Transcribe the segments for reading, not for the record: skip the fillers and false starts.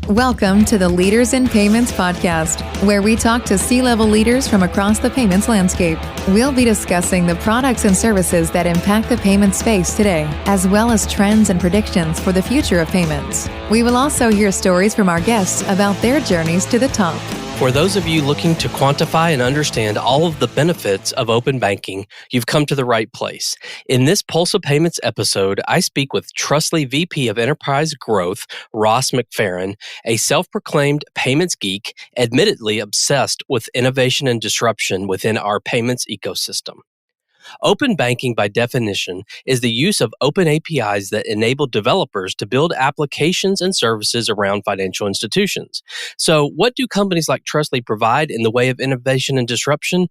Welcome to the Leaders in Payments podcast, where we talk to C-level leaders from across the payments landscape. We'll be discussing the products and services that impact the payment space today, as well as trends and predictions for the future of payments. We will also hear stories from our guests about their journeys to the top. For those of you looking to quantify and understand all of the benefits of open banking, you've come to the right place. In this Pulse of Payments episode, I speak with Trustly VP of Enterprise Growth, Ross McFerrin, a self-proclaimed payments geek, admittedly obsessed with innovation and disruption within our payments ecosystem. Open banking, by definition, is the use of open APIs that enable developers to build applications and services around financial institutions. So, what do companies like Trustly provide in the way of innovation and disruption?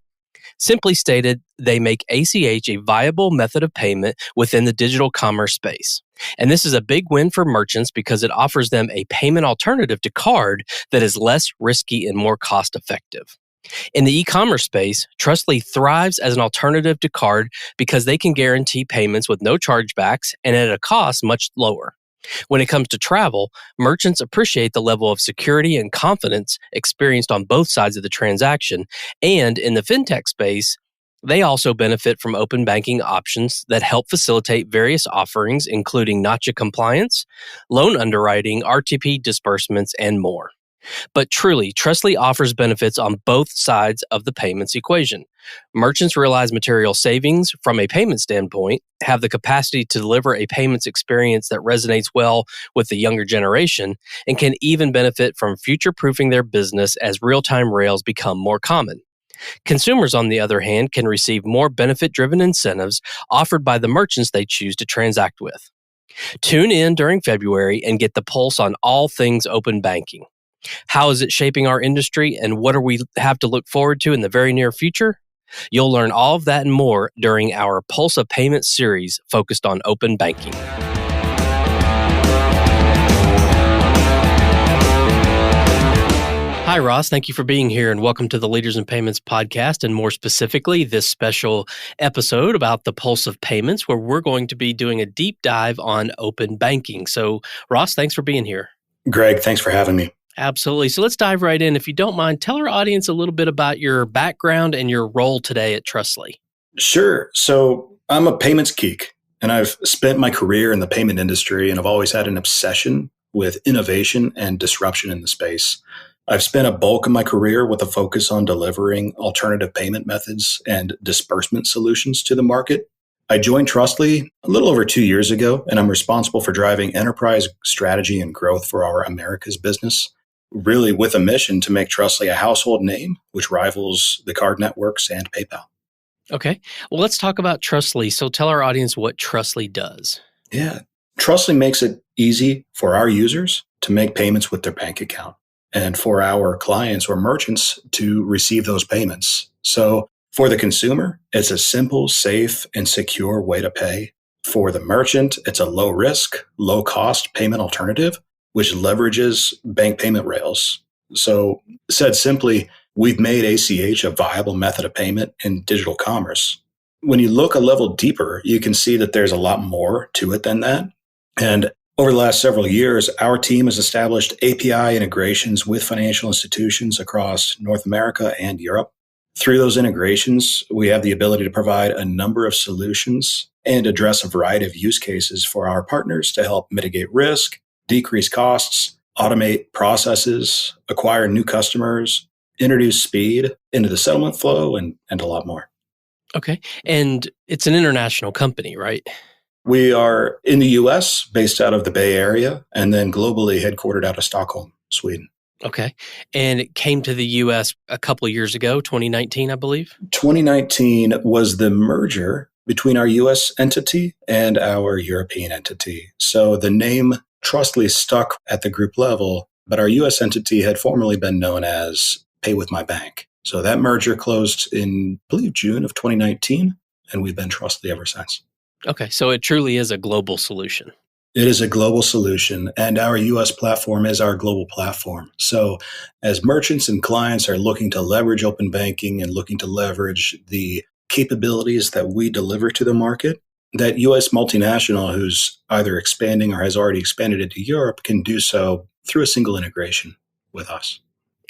Simply stated, they make ACH a viable method of payment within the digital commerce space. And this is a big win for merchants because it offers them a payment alternative to card that is less risky and more cost-effective. In the e-commerce space, Trustly thrives as an alternative to card because they can guarantee payments with no chargebacks and at a cost much lower. When it comes to travel, merchants appreciate the level of security and confidence experienced on both sides of the transaction. And in the fintech space, they also benefit from open banking options that help facilitate various offerings, including NACHA compliance, loan underwriting, RTP disbursements, and more. But truly, Trustly offers benefits on both sides of the payments equation. Merchants realize material savings from a payment standpoint, have the capacity to deliver a payments experience that resonates well with the younger generation, and can even benefit from future-proofing their business as real-time rails become more common. Consumers, on the other hand, can receive more benefit-driven incentives offered by the merchants they choose to transact with. Tune in during February and get the pulse on all things open banking. How is it shaping our industry, and what do we have to look forward to in the very near future? You'll learn all of that and more during our Pulse of Payments series focused on open banking. Hi, Ross. Thank you for being here, and welcome to the Leaders in Payments podcast, and more specifically, this special episode about the Pulse of Payments, where we're going to be doing a deep dive on open banking. So, Ross, thanks for being here. Greg, thanks for having me. Absolutely. So let's dive right in. If you don't mind, tell our audience a little bit about your background and your role today at Trustly. Sure. So I'm a payments geek, and I've spent my career in the payment industry, and I've always had an obsession with innovation and disruption in the space. I've spent a bulk of my career with a focus on delivering alternative payment methods and disbursement solutions to the market. I joined Trustly a little over 2 years ago, and I'm responsible for driving enterprise strategy and growth for our Americas business, really with a mission to make Trustly a household name, which rivals the card networks and PayPal. Okay. Well, let's talk about Trustly. So tell our audience what Trustly does. Yeah. Trustly makes it easy for our users to make payments with their bank account and for our clients or merchants to receive those payments. So for the consumer, it's a simple, safe, and secure way to pay. For the merchant, it's a low risk, low cost payment alternative, which leverages bank payment rails. So said simply, we've made ACH a viable method of payment in digital commerce. When you look a level deeper, you can see that there's a lot more to it than that. And over the last several years, our team has established API integrations with financial institutions across North America and Europe. Through those integrations, we have the ability to provide a number of solutions and address a variety of use cases for our partners to help mitigate risk, decrease costs, automate processes, acquire new customers, introduce speed into the settlement flow, and a lot more. Okay. And it's an international company, right? We are in the US, based out of the Bay Area, and then globally headquartered out of Stockholm, Sweden. Okay. And it came to the US a couple of years ago, 2019, I believe? 2019 was the merger between our US entity and our European entity. So the name Trustly stuck at the group level, but our US entity had formerly been known as Pay With My Bank. So that merger closed in, I believe, June of 2019, and we've been Trustly ever since. Okay. So it truly is a global solution. It is a global solution, and our US platform is our global platform. So as merchants and clients are looking to leverage open banking and looking to leverage the capabilities that we deliver to the market, that US multinational who's either expanding or has already expanded into Europe can do so through a single integration with us.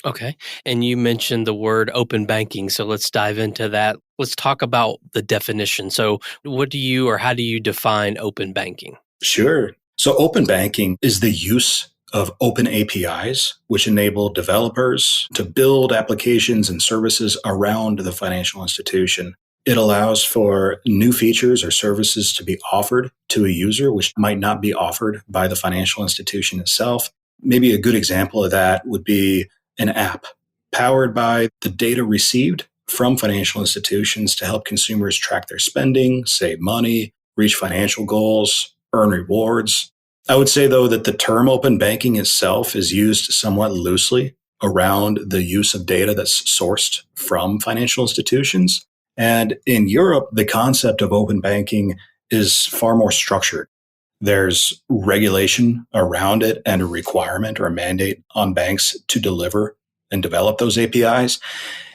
Okay. And you mentioned the word open banking. So let's dive into that. Let's talk about the definition. So what do you or how do you define open banking? Sure. So open banking is the use of open APIs, which enable developers to build applications and services around the financial institution. It allows for new features or services to be offered to a user, which might not be offered by the financial institution itself. Maybe a good example of that would be an app powered by the data received from financial institutions to help consumers track their spending, save money, reach financial goals, earn rewards. I would say, though, that the term open banking itself is used somewhat loosely around the use of data that's sourced from financial institutions. And in Europe, the concept of open banking is far more structured. There's regulation around it and a requirement or a mandate on banks to deliver and develop those APIs.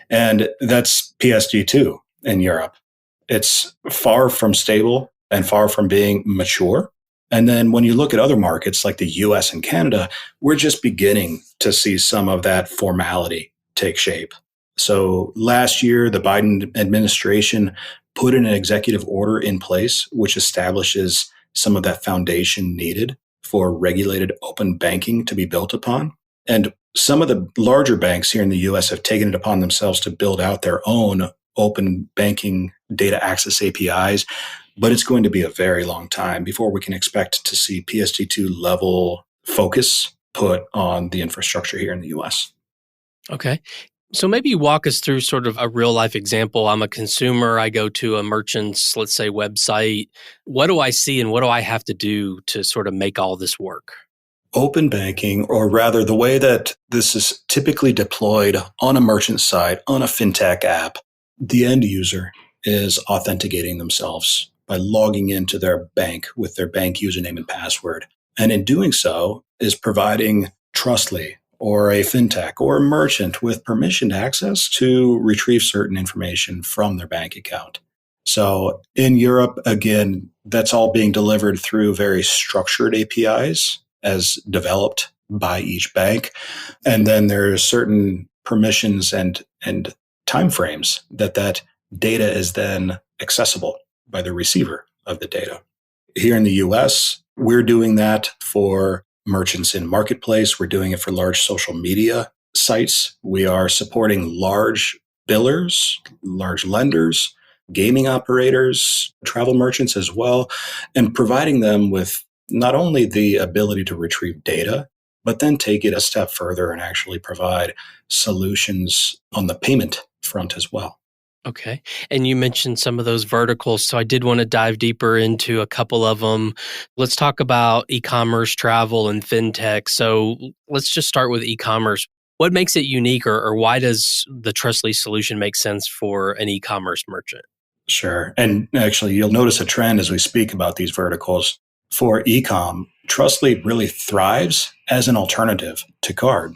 And that's PSD2 in Europe. It's far from stable and far from being mature. And then when you look at other markets like the US and Canada, we're just beginning to see some of that formality take shape. So last year, the Biden administration put an executive order in place, which establishes some of that foundation needed for regulated open banking to be built upon. And some of the larger banks here in the US have taken it upon themselves to build out their own open banking data access APIs, but it's going to be a very long time before we can expect to see PSD2 level focus put on the infrastructure here in the US. Okay. So maybe walk us through sort of a real life example. I'm a consumer. I go to a merchant's, let's say, website. What do I see and what do I have to do to sort of make all this work? Open banking, or rather the way that this is typically deployed on a merchant site, on a fintech app, the end user is authenticating themselves by logging into their bank with their bank username and password. And in doing so is providing Trustly or a fintech or a merchant with permissioned access to retrieve certain information from their bank account. So in Europe, again, that's all being delivered through very structured APIs as developed by each bank. And then there are certain permissions and timeframes that data is then accessible by the receiver of the data. Here in the US, we're doing that for merchants in marketplace. We're doing it for large social media sites. We are supporting large billers, large lenders, gaming operators, travel merchants as well, and providing them with not only the ability to retrieve data, but then take it a step further and actually provide solutions on the payment front as well. Okay. And you mentioned some of those verticals. So I did want to dive deeper into a couple of them. Let's talk about e-commerce, travel, and fintech. So let's just start with e-commerce. What makes it unique or why does the Trustly solution make sense for an e-commerce merchant? Sure. And actually, you'll notice a trend as we speak about these verticals. For e-com, Trustly really thrives as an alternative to card.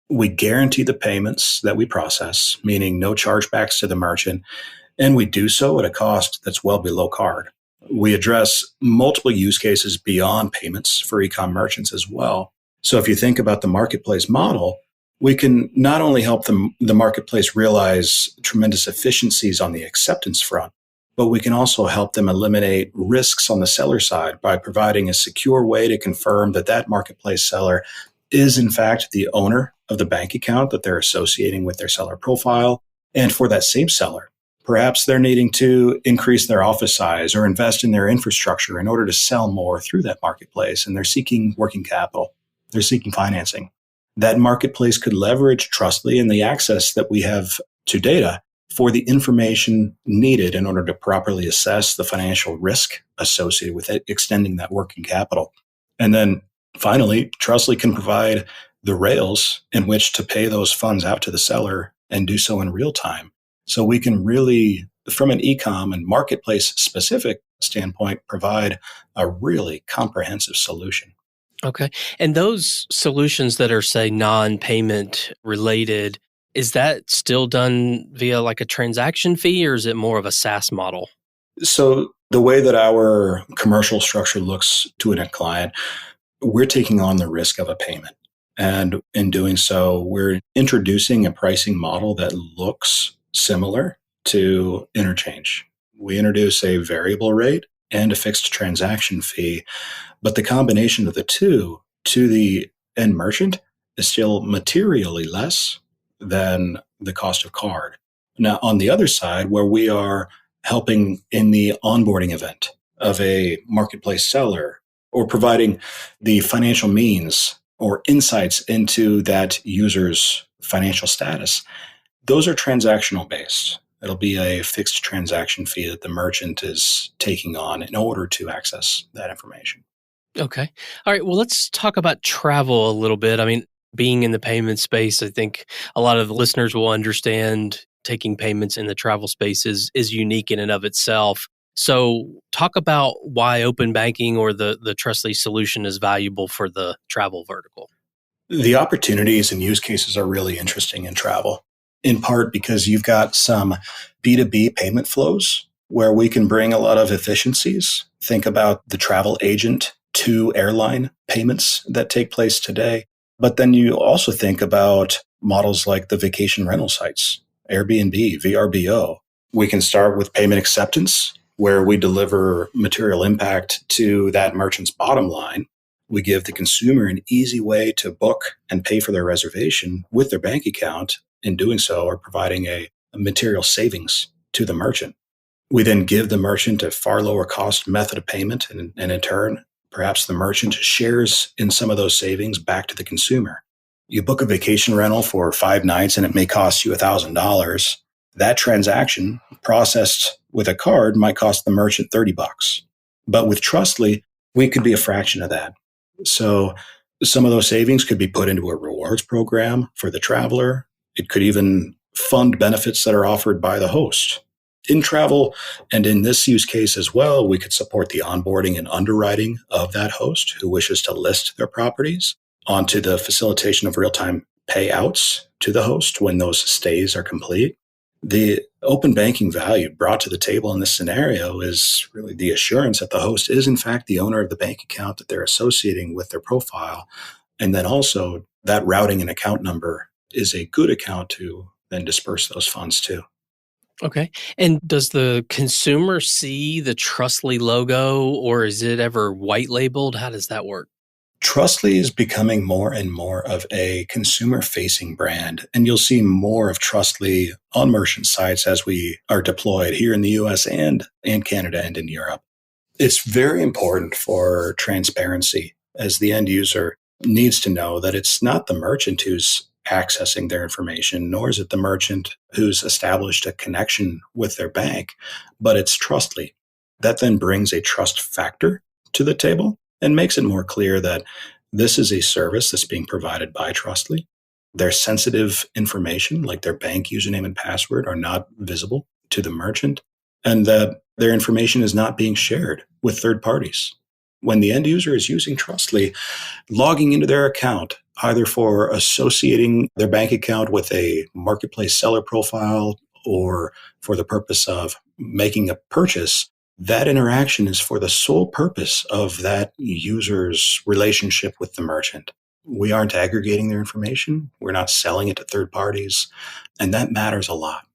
We guarantee the payments that we process, meaning no chargebacks to the merchant, and we do so at a cost that's well below card. We address multiple use cases beyond payments for e-com merchants as well. So if you think about the marketplace model, we can not only help the marketplace realize tremendous efficiencies on the acceptance front, but we can also help them eliminate risks on the seller side by providing a secure way to confirm that that marketplace seller is in fact the owner of the bank account that they're associating with their seller profile. And for that same seller, perhaps they're needing to increase their office size or invest in their infrastructure in order to sell more through that marketplace. And they're seeking working capital. They're seeking financing. That marketplace could leverage Trustly and the access that we have to data for the information needed in order to properly assess the financial risk associated with it, extending that working capital. And then finally, Trustly can provide the rails in which to pay those funds out to the seller and do so in real time. So we can really, from an e-com and marketplace specific standpoint, provide a really comprehensive solution. Okay. And those solutions that are, say, non-payment related, is that still done via like a transaction fee or is it more of a SaaS model? So the way that our commercial structure looks to a client, we're taking on the risk of a payment. And in doing so, we're introducing a pricing model that looks similar to interchange. We introduce a variable rate and a fixed transaction fee, but the combination of the two to the end merchant is still materially less than the cost of card. Now, on the other side, where we are helping in the onboarding event of a marketplace seller or providing the financial means or insights into that user's financial status, those are transactional based. It'll be a fixed transaction fee that the merchant is taking on in order to access that information. Okay. All right. Well, let's talk about travel a little bit. I mean, being in the payment space, I think a lot of the listeners will understand taking payments in the travel space is unique in and of itself. So, talk about why open banking or the Trustly solution is valuable for the travel vertical. The opportunities and use cases are really interesting in travel, in part because you've got some B2B payment flows where we can bring a lot of efficiencies. Think about the travel agent to airline payments that take place today. But then you also think about models like the vacation rental sites, Airbnb, VRBO. We can start with payment acceptance, where we deliver material impact to that merchant's bottom line. We give the consumer an easy way to book and pay for their reservation with their bank account. In doing so, are providing a material savings to the merchant. We then give the merchant a far lower cost method of payment, and in turn, perhaps the merchant shares in some of those savings back to the consumer. You book a vacation rental for 5 nights and it may cost you $1,000. That transaction processed with a card might cost the merchant $30. But with Trustly, we could be a fraction of that. So some of those savings could be put into a rewards program for the traveler. It could even fund benefits that are offered by the host. In travel and in this use case as well, we could support the onboarding and underwriting of that host who wishes to list their properties onto the facilitation of real-time payouts to the host when those stays are complete. The open banking value brought to the table in this scenario is really the assurance that the host is in fact the owner of the bank account that they're associating with their profile. And then also that routing and account number is a good account to then disperse those funds to. Okay. And does the consumer see the Trustly logo or is it ever white labeled? How does that work? Trustly is becoming more and more of a consumer-facing brand, and you'll see more of Trustly on merchant sites as we are deployed here in the US and Canada and in Europe. It's very important for transparency as the end user needs to know that it's not the merchant who's accessing their information, nor is it the merchant who's established a connection with their bank, but it's Trustly. That then brings a trust factor to the table and makes it more clear that this is a service that's being provided by Trustly. Their sensitive information, like their bank username and password, are not visible to the merchant, and that their information is not being shared with third parties. When the end user is using Trustly, logging into their account, either for associating their bank account with a marketplace seller profile or for the purpose of making a purchase, that interaction is for the sole purpose of that user's relationship with the merchant. We aren't aggregating their information. We're not selling it to third parties. And that matters a lot.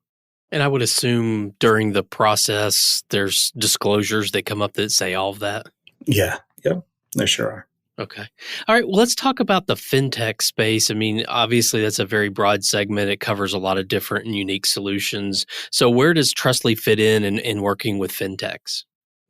And I would assume during the process, there's disclosures that come up that say all of that. Yeah. Yep. There sure are. Okay. All right. Well, let's talk about the fintech space. I mean, obviously, that's a very broad segment. It covers a lot of different and unique solutions. So where does Trustly fit in working with fintechs?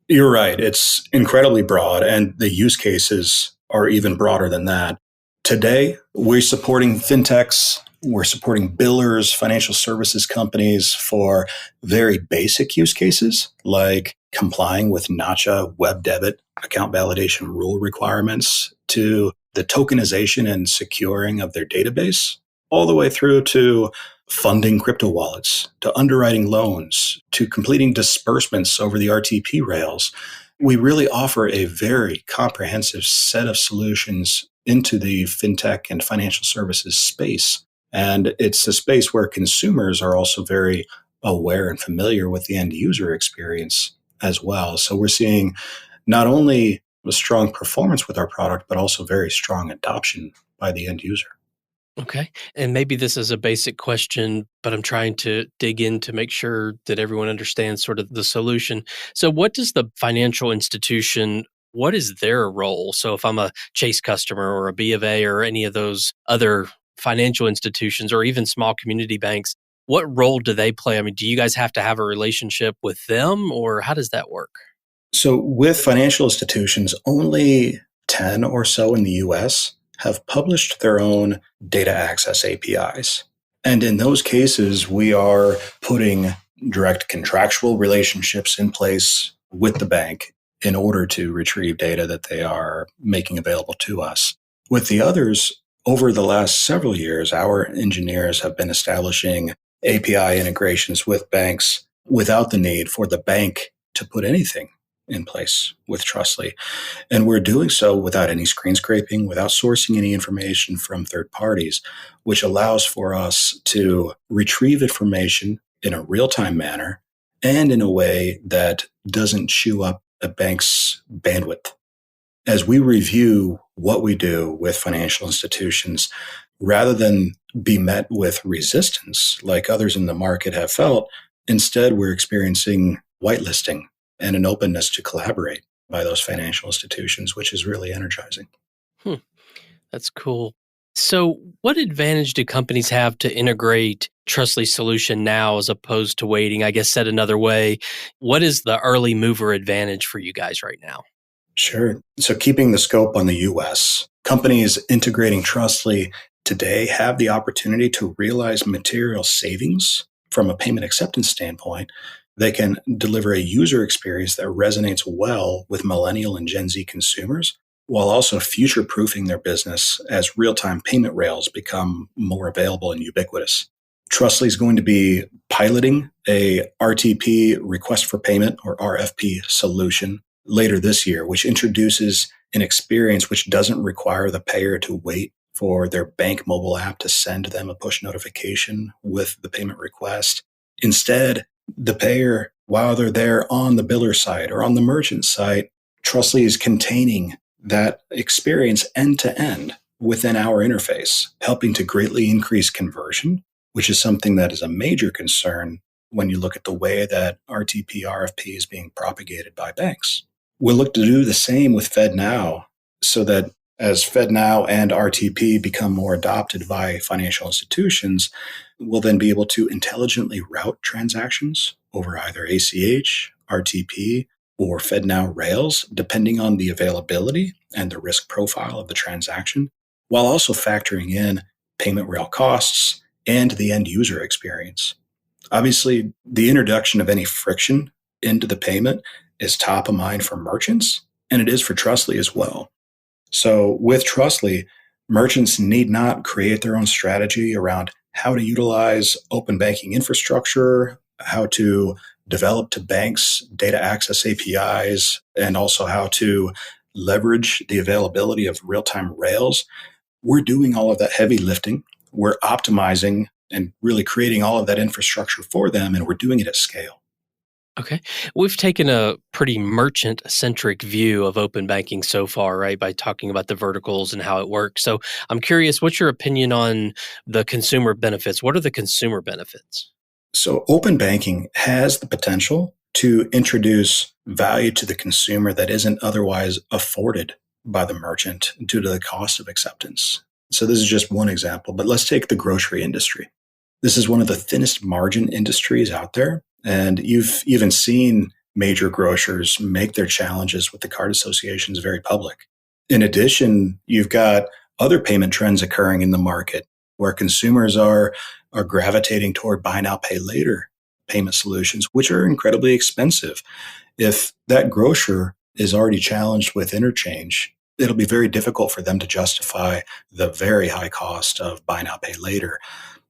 You're right. It's incredibly broad, and the use cases are even broader than that. Today, we're supporting fintechs. We're supporting billers, financial services companies for very basic use cases like complying with NACHA web debit account validation rule requirements, to the tokenization and securing of their database, all the way through to funding crypto wallets, to underwriting loans, to completing disbursements over the RTP rails. We really offer a very comprehensive set of solutions into the fintech and financial services space. And it's a space where consumers are also very aware and familiar with the end user experience as well. So we're seeing not only a strong performance with our product, but also very strong adoption by the end user. Okay. And maybe this is a basic question, but I'm trying to dig in to make sure that everyone understands sort of the solution. So, what does the financial institution, what is their role? So, if I'm a Chase customer or a B of A or any of those other financial institutions or even small community banks, what role do they play? I mean, do you guys have to have a relationship with them or how does that work? So, with financial institutions, only 10 or so in the US have published their own data access APIs. And in those cases, we are putting direct contractual relationships in place with the bank in order to retrieve data that they are making available to us. With the others, over the last several years, our engineers have been establishing API integrations with banks without the need for the bank to put anything in place with Trustly. And we're doing so without any screen scraping, without sourcing any information from third parties, which allows for us to retrieve information in a real-time manner and in a way that doesn't chew up a bank's bandwidth. As we review what we do with financial institutions, rather than be met with resistance like others in the market have felt, instead we're experiencing whitelisting and an openness to collaborate by those financial institutions, which is really energizing. That's cool. So, what advantage do companies have to integrate Trustly's solution now as opposed to waiting? I guess said another way, what is the early mover advantage for you guys right now? Sure. So, keeping the scope on the US, companies integrating Trustly today have the opportunity to realize material savings from a payment acceptance standpoint. They can deliver a user experience that resonates well with millennial and Gen Z consumers, while also future-proofing their business as real-time payment rails become more available and ubiquitous. Trustly is going to be piloting a RTP, request for payment, or RFP solution later this year, which introduces an experience which doesn't require the payer to wait for their bank mobile app to send them a push notification with the payment request. Instead, the payer, while they're there on the biller side or on the merchant side, Trustly is containing that experience end to end within our interface, helping to greatly increase conversion, which is something that is a major concern when you look at the way that RTP, RFP is being propagated by banks. We'll look to do the same with FedNow so that as FedNow and RTP become more adopted by financial institutions, we'll then be able to intelligently route transactions over either ACH, RTP, or FedNow rails, depending on the availability and the risk profile of the transaction, while also factoring in payment rail costs and the end user experience. Obviously, the introduction of any friction into the payment is top of mind for merchants, and it is for Trustly as well. So with Trustly, merchants need not create their own strategy around how to utilize open banking infrastructure, how to develop to banks data access APIs, and also how to leverage the availability of real-time rails. We're doing all of that heavy lifting. We're optimizing and really creating all of that infrastructure for them, and we're doing it at scale. Okay. We've taken a pretty merchant-centric view of open banking so far, right, by talking about the verticals and how it works. So I'm curious, what's your opinion on the consumer benefits? What are the consumer benefits? So open banking has the potential to introduce value to the consumer that isn't otherwise afforded by the merchant due to the cost of acceptance. So this is just one example, but let's take the grocery industry. This is one of the thinnest margin industries out there. And you've even seen major grocers make their challenges with the card associations very public. In addition, you've got other payment trends occurring in the market where consumers are gravitating toward buy now, pay later payment solutions, which are incredibly expensive. If that grocer is already challenged with interchange, it'll be very difficult for them to justify the very high cost of buy now, pay later.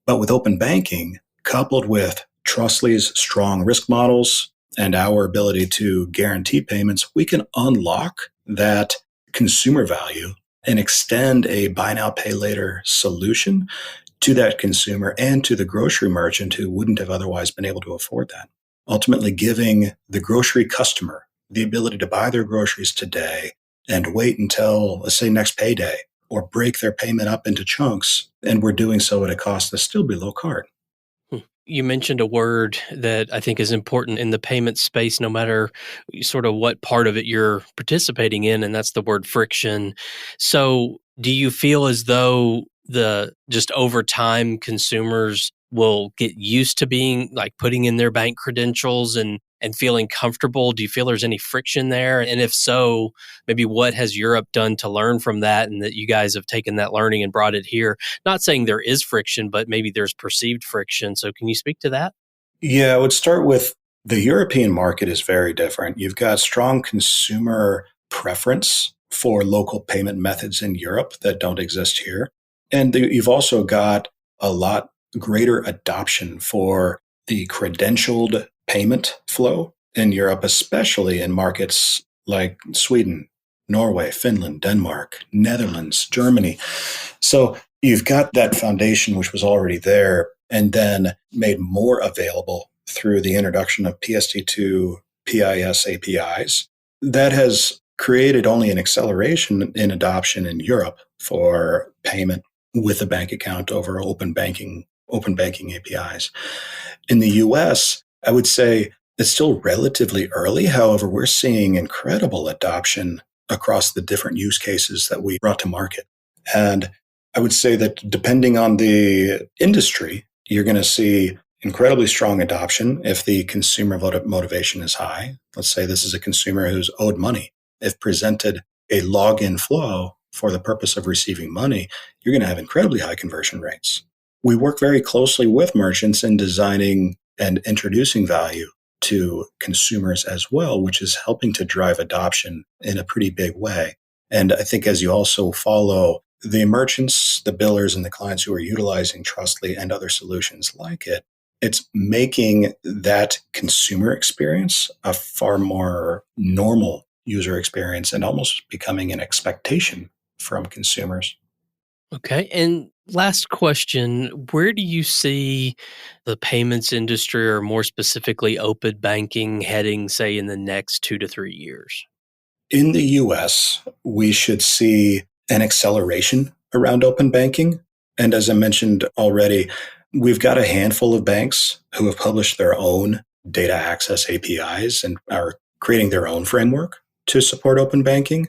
But with open banking, coupled with Trustly's strong risk models and our ability to guarantee payments, we can unlock that consumer value and extend a buy now, pay later solution to that consumer and to the grocery merchant who wouldn't have otherwise been able to afford that. Ultimately giving the grocery customer the ability to buy their groceries today and wait until, let's say, next payday or break their payment up into chunks. And we're doing so at a cost that's still below card. You mentioned a word that I think is important in the payment space, no matter sort of what part of it you're participating in, and that's the word friction. So, do you feel as though just over time consumers will get used to being like putting in their bank credentials and feeling comfortable? Do you feel there's any friction there? And if so, maybe what has Europe done to learn from that, and that you guys have taken that learning and brought it here? Not saying there is friction, but maybe there's perceived friction. So can you speak to that? Yeah, I would start with the European market is very different. You've got strong consumer preference for local payment methods in Europe that don't exist here. And you've also got a lot greater adoption for the credentialed payment flow in Europe, especially in markets like Sweden, Norway, Finland, Denmark, Netherlands, Germany. So you've got that foundation, which was already there, and then made more available through the introduction of PSD2 PIS APIs. That has created only an acceleration in adoption in Europe for payment with a bank account over open banking APIs. In the US, I would say it's still relatively early. However, we're seeing incredible adoption across the different use cases that we brought to market. And I would say that depending on the industry, you're going to see incredibly strong adoption if the consumer motivation is high. Let's say this is a consumer who's owed money. If presented a login flow for the purpose of receiving money, you're going to have incredibly high conversion rates. We work very closely with merchants in designing and introducing value to consumers as well, which is helping to drive adoption in a pretty big way. And I think as you also follow the merchants, the billers, and the clients who are utilizing Trustly and other solutions like it, it's making that consumer experience a far more normal user experience and almost becoming an expectation from consumers. Okay. And last question, where do you see the payments industry, or more specifically open banking, heading, say, in the next 2 to 3 years? In the US, we should see an acceleration around open banking. And as I mentioned already, we've got a handful of banks who have published their own data access APIs and are creating their own framework to support open banking.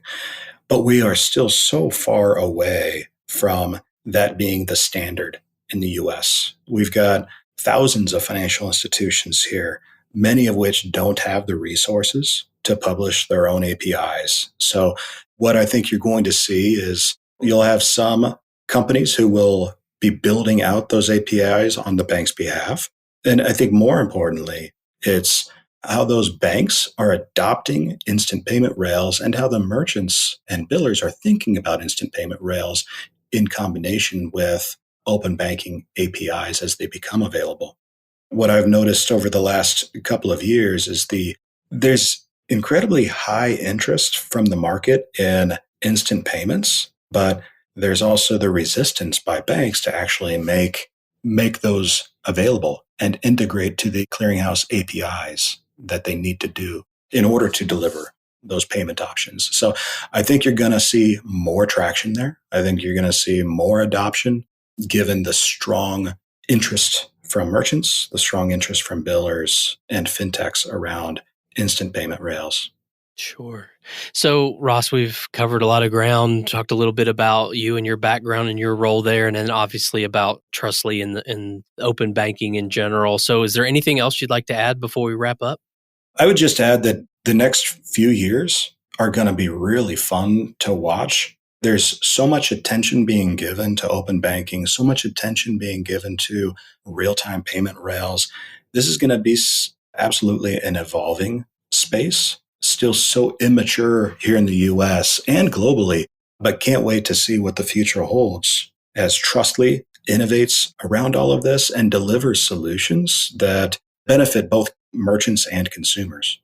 But we are still so far away from that being the standard in the US. We've got thousands of financial institutions here, many of which don't have the resources to publish their own APIs. So what I think you're going to see is you'll have some companies who will be building out those APIs on the bank's behalf. And I think more importantly, it's how those banks are adopting instant payment rails and how the merchants and billers are thinking about instant payment rails in combination with open banking APIs as they become available. What I've noticed over the last couple of years is there's incredibly high interest from the market in instant payments, but there's also the resistance by banks to actually make those available and integrate to the clearinghouse APIs that they need to do in order to deliver those payment options. So I think you're going to see more traction there. I think you're going to see more adoption given the strong interest from merchants, the strong interest from billers and fintechs around instant payment rails. Sure. So, Ross, we've covered a lot of ground, talked a little bit about you and your background and your role there, and then obviously about Trustly and open banking in general. So is there anything else you'd like to add before we wrap up? I would just add that the next few years are going to be really fun to watch. There's so much attention being given to open banking, so much attention being given to real-time payment rails. This is going to be absolutely an evolving space, still so immature here in the US and globally, but can't wait to see what the future holds as Trustly innovates around all of this and delivers solutions that benefit both merchants and consumers.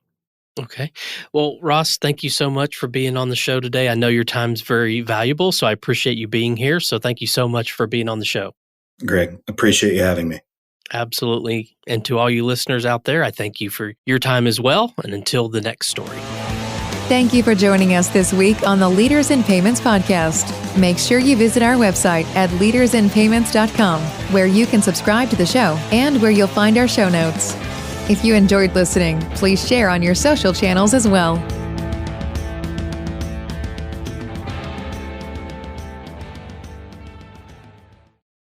Okay. Well, Ross, thank you so much for being on the show today. I know your time's very valuable, so I appreciate you being here. So thank you so much for being on the show. Greg, appreciate you having me. Absolutely. And to all you listeners out there, I thank you for your time as well. And until the next story. Thank you for joining us this week on the Leaders in Payments podcast. Make sure you visit our website at leadersinpayments.com, where you can subscribe to the show and where you'll find our show notes. If you enjoyed listening, please share on your social channels as well.